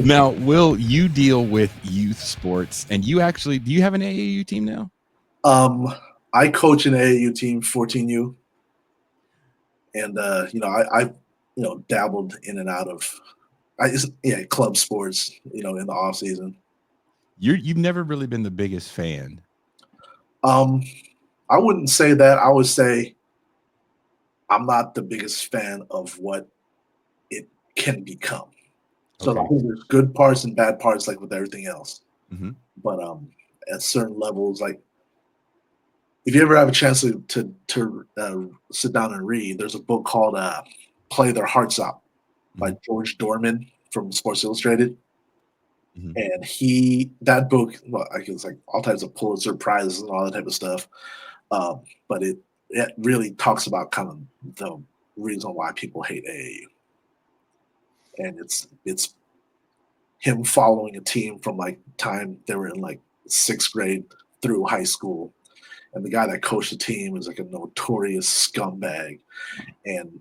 Now, Will, you deal with youth sports, and you actually do you have an AAU team now? I coach an AAU team, 14U, and I dabbled in and out of club sports, in the off season. You've never really been the biggest fan. I wouldn't say that. I would say I'm not the biggest fan of what it can become. So Okay. I think there's good parts and bad parts, like with everything else. Mm-hmm. But at certain levels, like if you ever have a chance to sit down and read, there's a book called "Play Their Hearts Out" by George Dorman from Sports Illustrated. Mm-hmm. And that book, well, I guess like all types of Pulitzer prizes and all that type of stuff. But it really talks about kind of the reason why people hate AAU, and it's him following a team from like time they were in like sixth grade through high school, and the guy that coached the team is like a notorious scumbag, and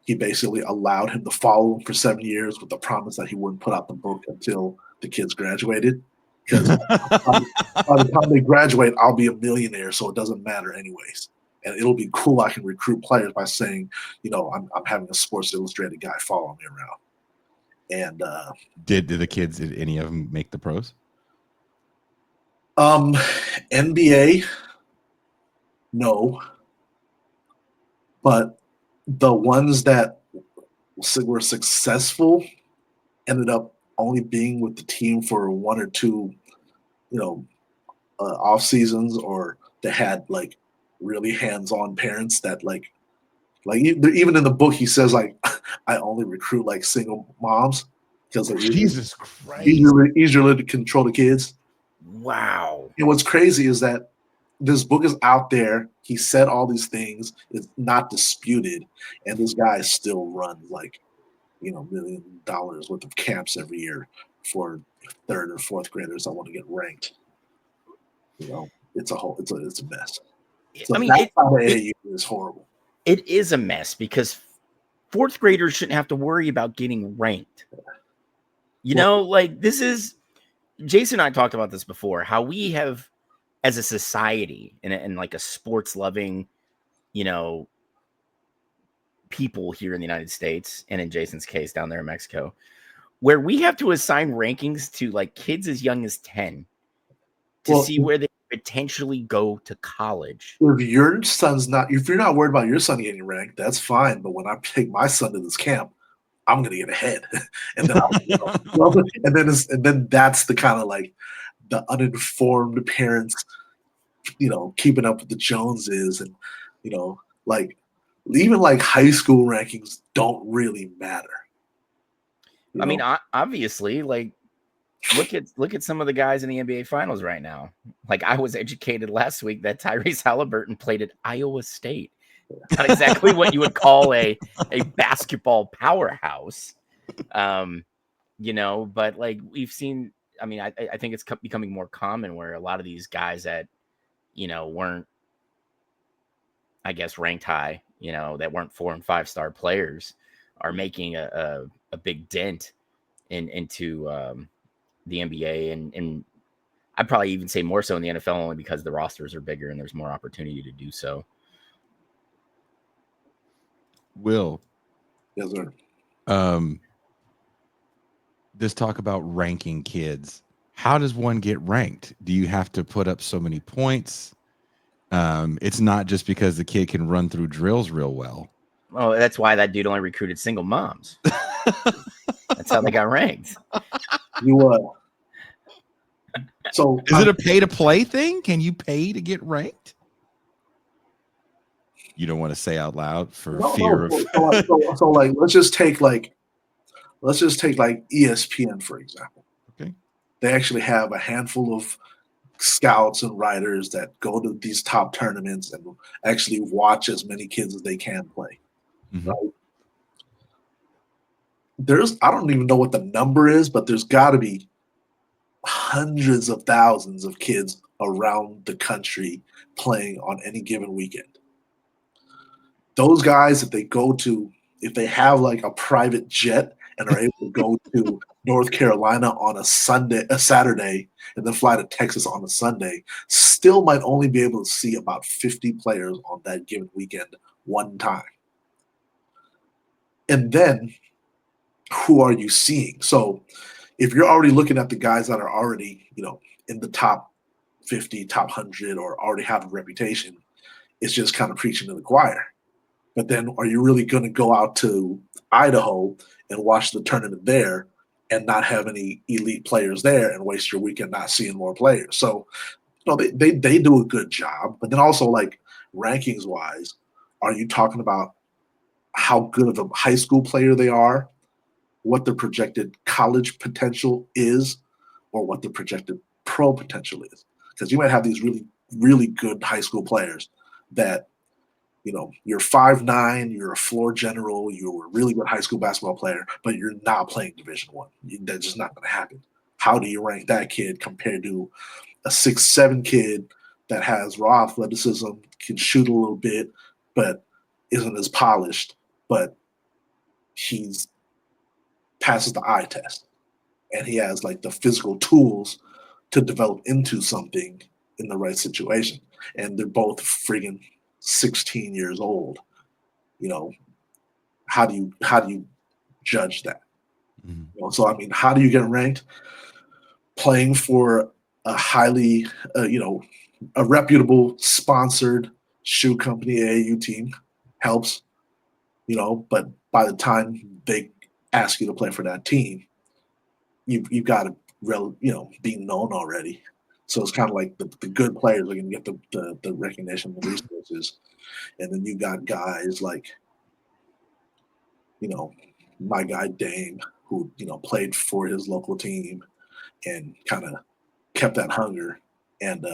he basically allowed him to follow him for 7 years with the promise that he wouldn't put out the book until the kids graduated. Because by the time they graduate, I'll be a millionaire, so it doesn't matter anyways. And it'll be cool. I can recruit players by saying, I'm having a Sports Illustrated guy follow me around. And did any of them make the pros? NBA, no. But the ones that were successful ended up only being with the team for one or two, off seasons, or they had like really hands-on parents that like even in the book he says like I only recruit like single moms because they're Jesus Christ, easier to control the kids. Wow. And what's crazy is that this book is out there. He said all these things. It's not disputed, and this guy still runs like $1 million worth of camps every year for third or fourth graders that want to get ranked. It's a mess. So that AAU is horrible. It is a mess because fourth graders shouldn't have to worry about getting ranked. This is Jason and I talked about this before, how we have as a society and like a sports loving, people here in the United States, and in Jason's case down there in Mexico, where we have to assign rankings to like kids as young as 10 to see where they potentially go to college. If you're not worried about your son getting ranked, that's fine. But when I take my son to this camp, I'm gonna get ahead, and then and then that's the kind of like the uninformed parents, keeping up with the Joneses, and like even like high school rankings don't really matter. I mean, obviously, like look at some of the guys in the NBA Finals right now. Like I was educated last week that Tyrese Halliburton played at Iowa State. Not exactly what you would call a basketball powerhouse, but like we've seen. I mean, I think it's becoming more common where a lot of these guys that weren't, I guess, ranked high, that weren't 4 and 5 star players, are making a big dent into the NBA, and I'd probably even say more so in the NFL, only because the rosters are bigger and there's more opportunity to do so. Will, yes, sir. This talk about ranking kids. How does one get ranked? Do you have to put up so many points? It's not just because the kid can run through drills real well. Oh, that's why that dude only recruited single moms. That's how they got ranked. So is it a pay to play thing? Can you pay to get ranked? You don't want to say out loud for fear of. So like let's just take ESPN for example. Okay. They actually have a handful of scouts and writers that go to these top tournaments and actually watch as many kids as they can play. Mm-hmm. Right? I don't even know what the number is, but there's got to be hundreds of thousands of kids around the country playing on any given weekend. Those guys, if they have like a private jet and are able to go to North Carolina on a Saturday, and then fly to Texas on a Sunday, still might only be able to see about 50 players on that given weekend one time. And then who are you seeing? So if you're already looking at the guys that are already, in the top 50, top 100, or already have a reputation, it's just kind of preaching to the choir. But then are you really going to go out to Idaho and watch the tournament there and not have any elite players there and waste your weekend not seeing more players? So, they do a good job. But then also, like, rankings wise, are you talking about how good of a high school player they are, what their projected college potential is, or what their projected pro potential is? Because you might have these really, really good high school players that, you're 5'9", you're a floor general, you're a really good high school basketball player, but you're not playing Division I. That's just not going to happen. How do you rank that kid compared to a 6'7" kid that has raw athleticism, can shoot a little bit, but isn't as polished, but he's passes the eye test, and he has like the physical tools to develop into something in the right situation. And they're both friggin' 16 years old. How do you judge that? So I mean, how do you get ranked? Playing for a highly, a reputable sponsored shoe company AAU team helps, but by the time they ask you to play for that team, you've got to be known already. So it's kind of like the good players are going to get the recognition, the resources, and then you got guys like, my guy Dame, who played for his local team and kind of kept that hunger and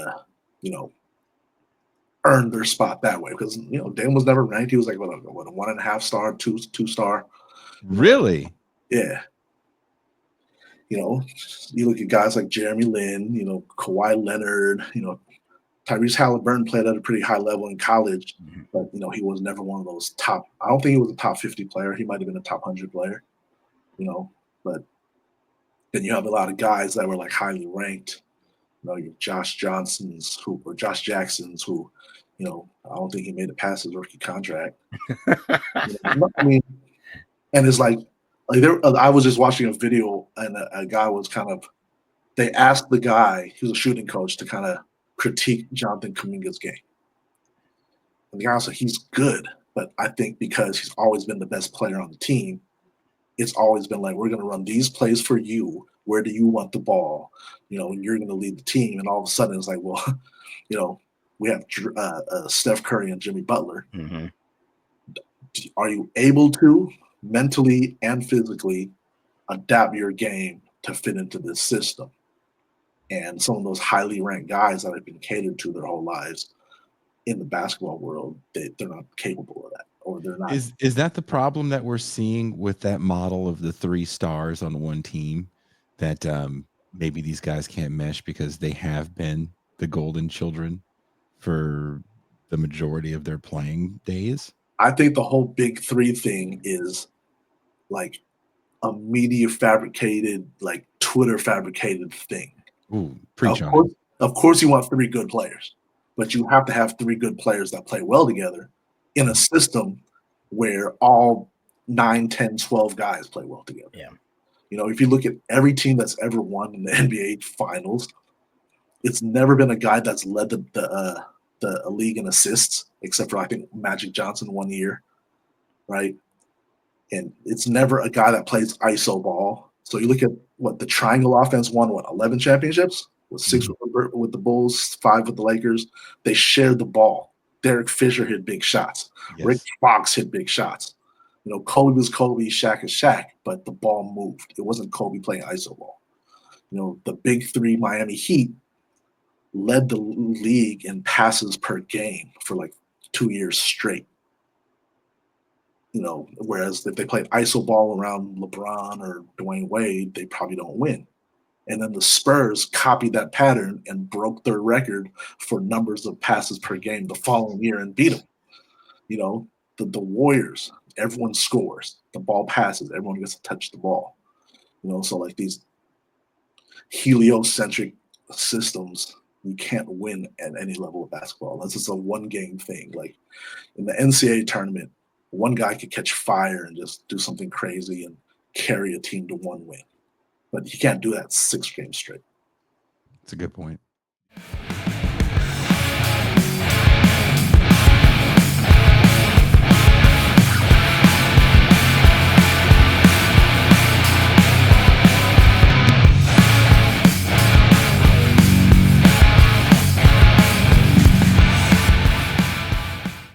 earned their spot that way, because Dame was never ranked. He was like what a 1.5 star, two star. Really? Yeah. You look at guys like Jeremy Lin, Kawhi Leonard, Tyrese Halliburton played at a pretty high level in college, but he was never one of those top. I don't think he was a top 50 player. He might have been a top 100 player, but then you have a lot of guys that were like highly ranked. Your Josh Jacksons, who I don't think he made it past his rookie contract. I mean, and it's like I was just watching a video, and a guy was they asked the guy, he was a shooting coach, to kind of critique Jonathan Kuminga's game. And the guy said, he's good, but I think because he's always been the best player on the team, it's always been like, we're going to run these plays for you. Where do you want the ball? And you're going to lead the team. And all of a sudden it's like, well, we have Steph Curry and Jimmy Butler. Mm-hmm. Are you able to mentally and physically adapt your game to fit into this system? And some of those highly ranked guys that have been catered to their whole lives in the basketball world, they're not capable of that, or they're not. Is that the problem that we're seeing with that model of the 3 stars on one team, that maybe these guys can't mesh because they have been the golden children for the majority of their playing days? I think the whole big 3 thing is like a media fabricated, like Twitter fabricated thing. Ooh, preach on it. Of course you want 3 good players, but you have to have 3 good players that play well together in a system where all 9, 10, 12 guys play well together. Yeah. If you look at every team that's ever won in the NBA finals, it's never been a guy that's led the league in assists, except for I think Magic Johnson 1 year, right? And it's never a guy that plays ISO ball. So you look at what the triangle offense won, 11 championships? With 6 with the Bulls, 5 with the Lakers. They shared the ball. Derek Fisher hit big shots. Yes. Rick Fox hit big shots. Kobe was Kobe, Shaq is Shaq, but the ball moved. It wasn't Kobe playing ISO ball. The big 3 Miami Heat led the league in passes per game for like 2 years straight. Whereas if they played ISO ball around LeBron or Dwayne Wade, they probably don't win. And then the Spurs copied that pattern and broke their record for numbers of passes per game the following year and beat them. The Warriors, everyone scores. The ball passes. Everyone gets to touch the ball. So like these heliocentric systems, you can't win at any level of basketball unless it's a one-game thing. Like in the NCAA tournament, one guy could catch fire and just do something crazy and carry a team to one win. But you can't do that 6 games straight. That's a good point.